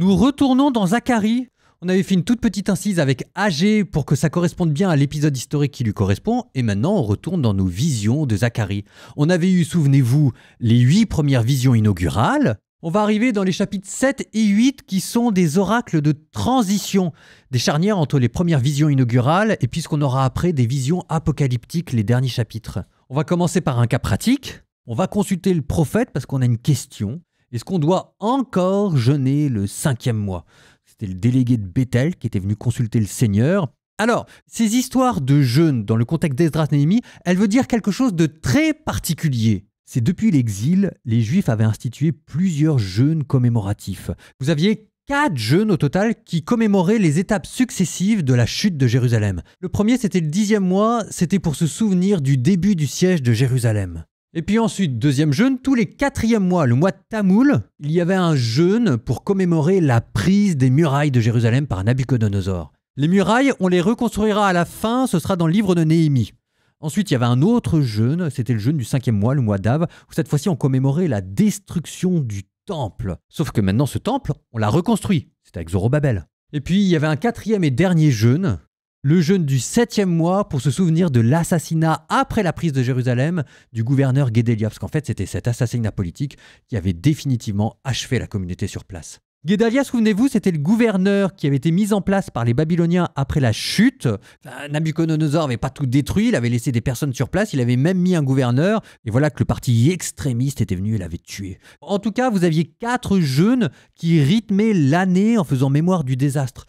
Nous retournons dans Zacharie. On avait fait une toute petite incise avec AG pour que ça corresponde bien à l'épisode historique qui lui correspond. Et maintenant, on retourne dans nos visions de Zacharie. On avait eu, souvenez-vous, les 8 premières visions inaugurales. On va arriver dans les chapitres 7 et 8 qui sont des oracles de transition, des charnières entre les premières visions inaugurales et puis ce qu'on aura après des visions apocalyptiques, les derniers chapitres. On va commencer par un cas pratique. On va consulter le prophète parce qu'on a une question. Est-ce qu'on doit encore jeûner le 5e mois ? C'était le délégué de Bethel qui était venu consulter le Seigneur. Alors, ces histoires de jeûne dans le contexte d'Esdras-Néhémie, elles veulent dire quelque chose de très particulier. C'est depuis l'exil, les Juifs avaient institué plusieurs jeûnes commémoratifs. Vous aviez 4 jeûnes au total qui commémoraient les étapes successives de la chute de Jérusalem. Le premier, c'était le 10e mois, c'était pour se souvenir du début du siège de Jérusalem. Et puis ensuite, deuxième jeûne, tous les 4e mois, le mois de Tamoul, il y avait un jeûne pour commémorer la prise des murailles de Jérusalem par Nabuchodonosor. Les murailles, on les reconstruira à la fin, ce sera dans le livre de Néhémie. Ensuite, il y avait un autre jeûne, c'était le jeûne du 5e mois, le mois d'Av, où cette fois-ci on commémorait la destruction du temple. Sauf que maintenant ce temple, on l'a reconstruit, c'était avec Zorobabel. Et puis il y avait un 4e et dernier jeûne, le jeûne du 7e mois pour se souvenir de l'assassinat après la prise de Jérusalem du gouverneur Guédélia, parce qu'en fait c'était cet assassinat politique qui avait définitivement achevé la communauté sur place. Guédalia, souvenez-vous, c'était le gouverneur qui avait été mis en place par les Babyloniens après la chute. Nabuchodonosor n'avait pas tout détruit, il avait laissé des personnes sur place, il avait même mis un gouverneur. Et voilà que le parti extrémiste était venu et l'avait tué. En tout cas, vous aviez 4 jeûnes qui rythmaient l'année en faisant mémoire du désastre.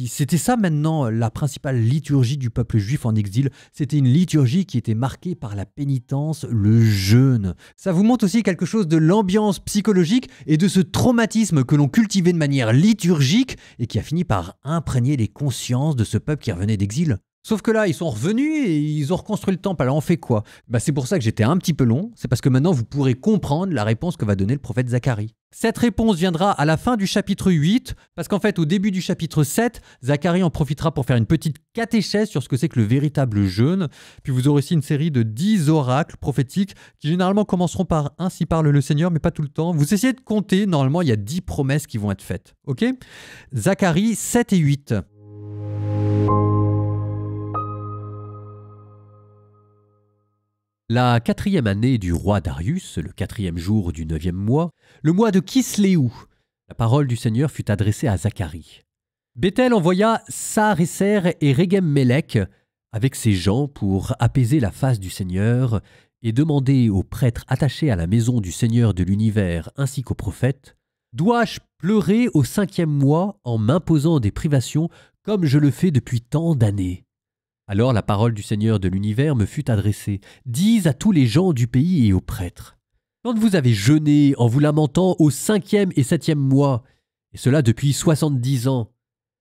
C'était ça maintenant la principale liturgie du peuple juif en exil. C'était une liturgie qui était marquée par la pénitence, le jeûne. Ça vous montre aussi quelque chose de l'ambiance psychologique et de ce traumatisme que l'on cultivait de manière liturgique et qui a fini par imprégner les consciences de ce peuple qui revenait d'exil. Sauf que là, ils sont revenus et ils ont reconstruit le temple. Alors on fait quoi ? C'est pour ça que j'étais un petit peu long. C'est parce que maintenant, vous pourrez comprendre la réponse que va donner le prophète Zacharie. Cette réponse viendra à la fin du chapitre 8, parce qu'en fait, au début du chapitre 7, Zacharie en profitera pour faire une petite catéchèse sur ce que c'est que le véritable jeûne. Puis vous aurez aussi une série de 10 oracles prophétiques qui généralement commenceront par « Ainsi parle le Seigneur », mais pas tout le temps. Vous essayez de compter, normalement, il y a 10 promesses qui vont être faites. Ok ? Zacharie 7 et 8. La 4e année du roi Darius, le 4e jour du 9e mois, le mois de Kisléou, la parole du Seigneur fut adressée à Zacharie. Bethel envoya Sareser et Regem-Mélec avec ses gens pour apaiser la face du Seigneur et demander aux prêtres attachés à la maison du Seigneur de l'univers ainsi qu'aux prophètes « Dois-je pleurer au 5e mois en m'imposant des privations comme je le fais depuis tant d'années ?» Alors la parole du Seigneur de l'univers me fut adressée. Dis à tous les gens du pays et aux prêtres. Quand vous avez jeûné en vous lamentant au 5e et 7e mois, et cela depuis 70 ans,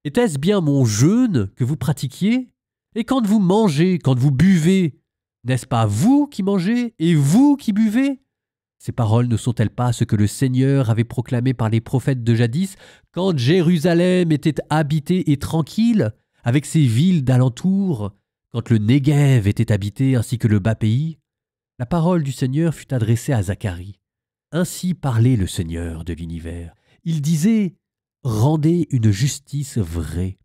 était-ce bien mon jeûne que vous pratiquiez? Et quand vous mangez, quand vous buvez, n'est-ce pas vous qui mangez et vous qui buvez? Ces paroles ne sont-elles pas ce que le Seigneur avait proclamé par les prophètes de jadis, quand Jérusalem était habitée et tranquille, avec ses villes d'alentour, quand le Néguev était habité ainsi que le bas pays? La parole du Seigneur fut adressée à Zacharie. Ainsi parlait le Seigneur de l'univers. Il disait « Rendez une justice vraie,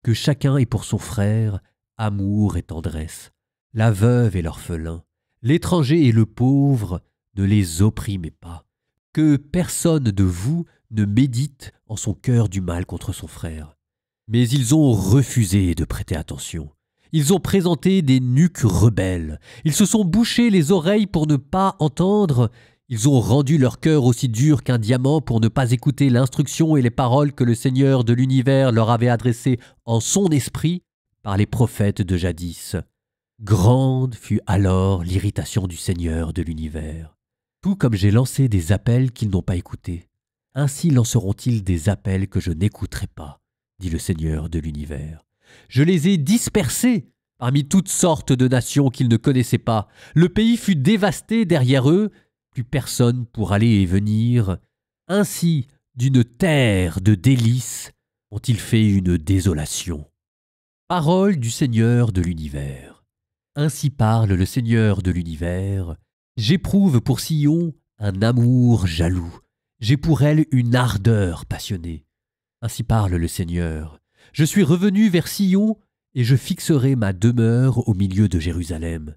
que chacun ait pour son frère amour et tendresse, la veuve et l'orphelin, l'étranger et le pauvre, ne les opprimez pas, que personne de vous ne médite en son cœur du mal contre son frère. » Mais ils ont refusé de prêter attention. Ils ont présenté des nuques rebelles. Ils se sont bouchés les oreilles pour ne pas entendre. Ils ont rendu leur cœur aussi dur qu'un diamant pour ne pas écouter l'instruction et les paroles que le Seigneur de l'univers leur avait adressées en son esprit par les prophètes de jadis. Grande fut alors l'irritation du Seigneur de l'univers. Tout comme j'ai lancé des appels qu'ils n'ont pas écoutés, ainsi lanceront-ils des appels que je n'écouterai pas, dit le Seigneur de l'univers. Je les ai dispersés parmi toutes sortes de nations qu'ils ne connaissaient pas. Le pays fut dévasté derrière eux, plus personne pour aller et venir. Ainsi, d'une terre de délices, ont-ils fait une désolation. Parole du Seigneur de l'univers. Ainsi parle le Seigneur de l'univers. J'éprouve pour Sion un amour jaloux. J'ai pour elle une ardeur passionnée. Ainsi parle le Seigneur. Je suis revenu vers Sion, et je fixerai ma demeure au milieu de Jérusalem.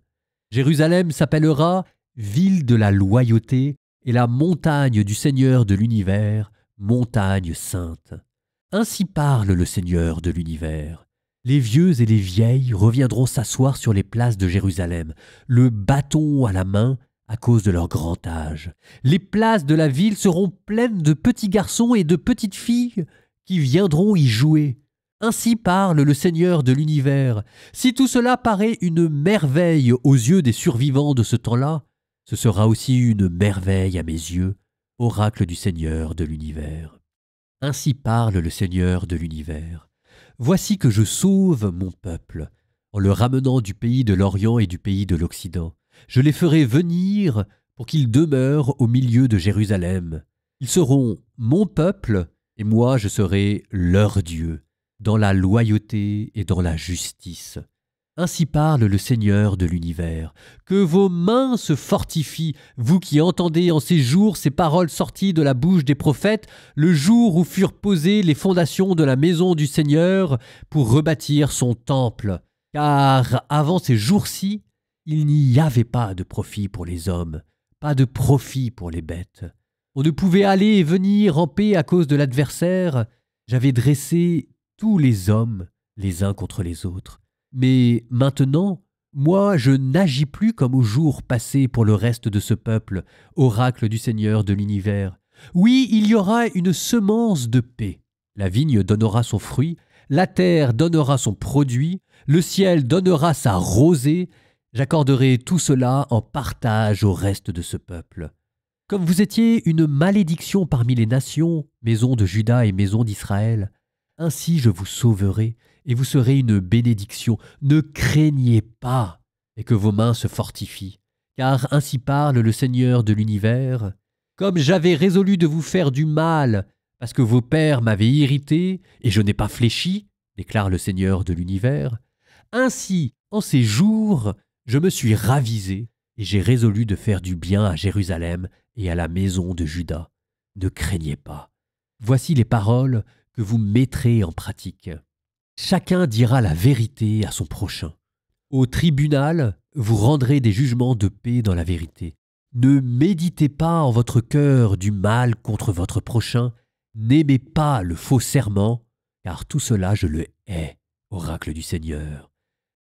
Jérusalem s'appellera ville de la loyauté, et la montagne du Seigneur de l'univers, montagne sainte. Ainsi parle le Seigneur de l'univers. Les vieux et les vieilles reviendront s'asseoir sur les places de Jérusalem, le bâton à la main à cause de leur grand âge. Les places de la ville seront pleines de petits garçons et de petites filles qui viendront y jouer. Ainsi parle le Seigneur de l'univers. Si tout cela paraît une merveille aux yeux des survivants de ce temps-là, ce sera aussi une merveille à mes yeux, oracle du Seigneur de l'univers. Ainsi parle le Seigneur de l'univers. Voici que je sauve mon peuple, en le ramenant du pays de l'Orient et du pays de l'Occident. Je les ferai venir pour qu'ils demeurent au milieu de Jérusalem. Ils seront mon peuple, et moi je serai leur Dieu, dans la loyauté et dans la justice. Ainsi parle le Seigneur de l'univers. Que vos mains se fortifient, vous qui entendez en ces jours ces paroles sorties de la bouche des prophètes, le jour où furent posées les fondations de la maison du Seigneur pour rebâtir son temple. Car avant ces jours-ci, il n'y avait pas de profit pour les hommes, pas de profit pour les bêtes. On ne pouvait aller et venir en paix à cause de l'adversaire. J'avais dressé tous les hommes les uns contre les autres. Mais maintenant, moi, je n'agis plus comme au jour passé pour le reste de ce peuple, oracle du Seigneur de l'univers. Oui, il y aura une semence de paix. La vigne donnera son fruit, la terre donnera son produit, le ciel donnera sa rosée. J'accorderai tout cela en partage au reste de ce peuple. Comme vous étiez une malédiction parmi les nations, maison de Juda et maison d'Israël, ainsi je vous sauverai, et vous serez une bénédiction. Ne craignez pas, et que vos mains se fortifient. Car ainsi parle le Seigneur de l'univers. Comme j'avais résolu de vous faire du mal, parce que vos pères m'avaient irrité, et je n'ai pas fléchi, déclare le Seigneur de l'univers, ainsi, en ces jours, je me suis ravisé, et j'ai résolu de faire du bien à Jérusalem et à la maison de Juda. Ne craignez pas. Voici les paroles que vous mettrez en pratique. Chacun dira la vérité à son prochain. Au tribunal, vous rendrez des jugements de paix dans la vérité. Ne méditez pas en votre cœur du mal contre votre prochain. N'aimez pas le faux serment, car tout cela je le hais, oracle du Seigneur.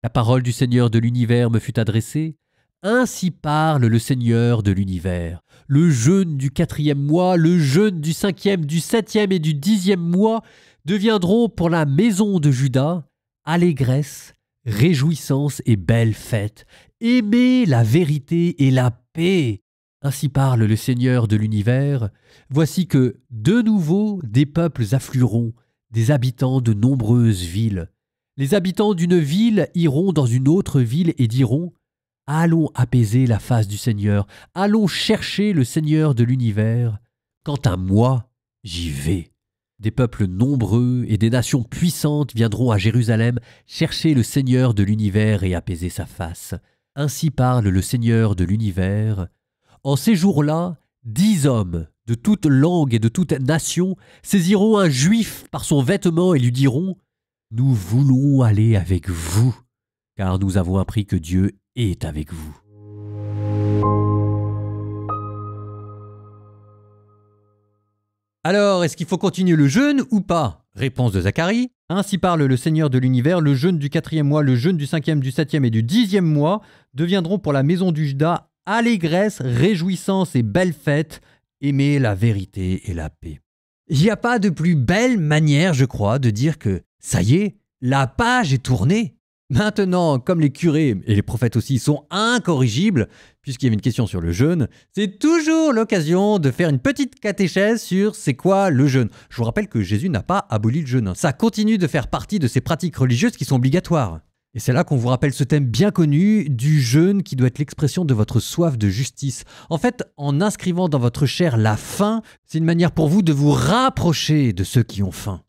La parole du Seigneur de l'univers me fut adressée. Ainsi parle le Seigneur de l'univers. Le jeûne du 4e mois, le jeûne du 5e, du 7e et du 10e mois deviendront pour la maison de Juda allégresse, réjouissance et belle fête. Aimez la vérité et la paix. Ainsi parle le Seigneur de l'univers. Voici que, de nouveau, des peuples afflueront, des habitants de nombreuses villes. Les habitants d'une ville iront dans une autre ville et diront « Allons apaiser la face du Seigneur, allons chercher le Seigneur de l'univers. Quant à moi, j'y vais. » Des peuples nombreux et des nations puissantes viendront à Jérusalem chercher le Seigneur de l'univers et apaiser sa face. Ainsi parle le Seigneur de l'univers. En ces jours-là, 10 hommes de toute langue et de toute nation saisiront un juif par son vêtement et lui diront « Nous voulons aller avec vous, car nous avons appris que Dieu est avec vous. » Alors, est-ce qu'il faut continuer le jeûne ou pas? Réponse de Zacharie. Ainsi parle le Seigneur de l'univers, le jeûne du 4e mois, le jeûne du 5e, du 7e et du 10e mois deviendront pour la maison du Juda allégresse, réjouissance et belle fête. Aimez la vérité et la paix. Il n'y a pas de plus belle manière, je crois, de dire que ça y est, la page est tournée. Maintenant, comme les curés et les prophètes aussi sont incorrigibles, puisqu'il y avait une question sur le jeûne, c'est toujours l'occasion de faire une petite catéchèse sur c'est quoi le jeûne. Je vous rappelle que Jésus n'a pas aboli le jeûne. Ça continue de faire partie de ces pratiques religieuses qui sont obligatoires. Et c'est là qu'on vous rappelle ce thème bien connu du jeûne qui doit être l'expression de votre soif de justice. En fait, en inscrivant dans votre chair la faim, c'est une manière pour vous de vous rapprocher de ceux qui ont faim.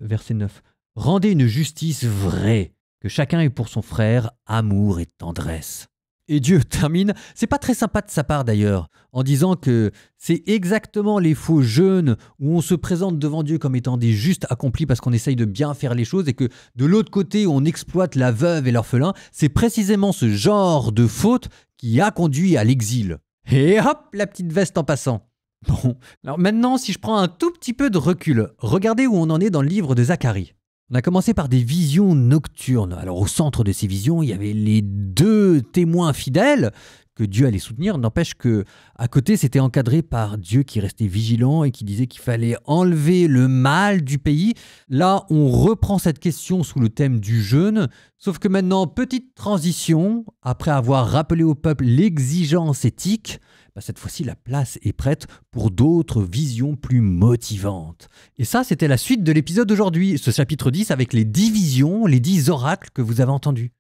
Verset 9. Rendez une justice vraie, que chacun ait pour son frère amour et tendresse. Et Dieu termine, c'est pas très sympa de sa part d'ailleurs, en disant que c'est exactement les faux jeûnes où on se présente devant Dieu comme étant des justes accomplis parce qu'on essaye de bien faire les choses et que de l'autre côté on exploite la veuve et l'orphelin. C'est précisément ce genre de faute qui a conduit à l'exil. Et hop, la petite veste en passant. Bon, alors maintenant si je prends un tout petit peu de recul, regardez où on en est dans le livre de Zacharie. On a commencé par des visions nocturnes. Alors au centre de ces visions, il y avait les deux témoins fidèles que Dieu allait soutenir. N'empêche que à côté, c'était encadré par Dieu qui restait vigilant et qui disait qu'il fallait enlever le mal du pays. Là, on reprend cette question sous le thème du jeûne. Sauf que maintenant, petite transition, après avoir rappelé au peuple l'exigence éthique, cette fois-ci, la place est prête pour d'autres visions plus motivantes. Et ça, c'était la suite de l'épisode d'aujourd'hui, ce chapitre 10 avec les 10 visions, les 10 oracles que vous avez entendus.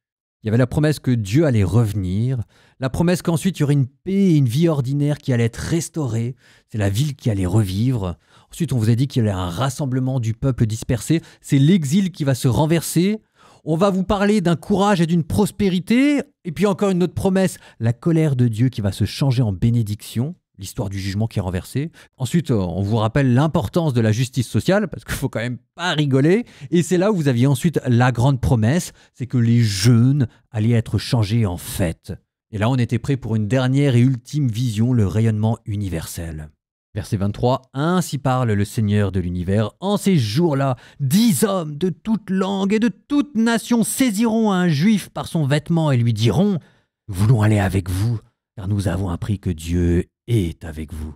Il y avait la promesse que Dieu allait revenir, la promesse qu'ensuite il y aurait une paix et une vie ordinaire qui allait être restaurée, c'est la ville qui allait revivre. Ensuite, on vous a dit qu'il y avait un rassemblement du peuple dispersé, c'est l'exil qui va se renverser. On va vous parler d'un courage et d'une prospérité. Et puis encore une autre promesse, la colère de Dieu qui va se changer en bénédiction, l'histoire du jugement qui est renversée. Ensuite, on vous rappelle l'importance de la justice sociale, parce qu'il ne faut quand même pas rigoler. Et c'est là où vous aviez ensuite la grande promesse, c'est que les jeûnes allaient être changés en fêtes. Et là, on était prêt pour une dernière et ultime vision, le rayonnement universel. Verset 23, « Ainsi parle le Seigneur de l'univers. En ces jours-là, 10 hommes de toute langue et de toute nation saisiront un juif par son vêtement et lui diront « Nous voulons aller avec vous, car nous avons appris que Dieu est avec vous. »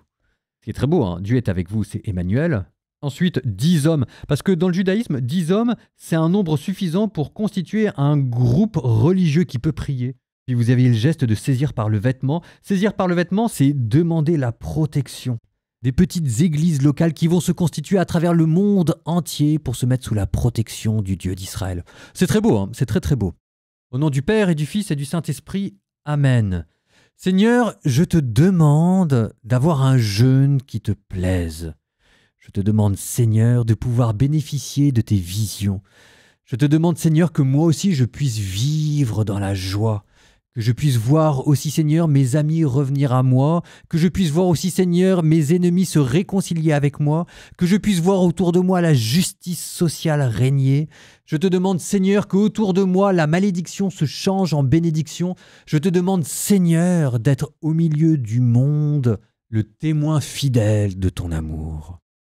Ce qui est très beau, hein, Dieu est avec vous, c'est Emmanuel. Ensuite, 10 hommes, parce que dans le judaïsme, 10 hommes, c'est un nombre suffisant pour constituer un groupe religieux qui peut prier. Puis vous avez le geste de saisir par le vêtement. Saisir par le vêtement, c'est demander la protection. Des petites églises locales qui vont se constituer à travers le monde entier pour se mettre sous la protection du Dieu d'Israël. C'est très beau, hein, c'est très très beau. Au nom du Père et du Fils et du Saint-Esprit, Amen. Seigneur, je te demande d'avoir un jeûne qui te plaise. Je te demande, Seigneur, de pouvoir bénéficier de tes visions. Je te demande, Seigneur, que moi aussi je puisse vivre dans la joie. Que je puisse voir aussi, Seigneur, mes amis revenir à moi, que je puisse voir aussi, Seigneur, mes ennemis se réconcilier avec moi, que je puisse voir autour de moi la justice sociale régner. Je te demande, Seigneur, qu'autour de moi la malédiction se change en bénédiction. Je te demande, Seigneur, d'être au milieu du monde, le témoin fidèle de ton amour.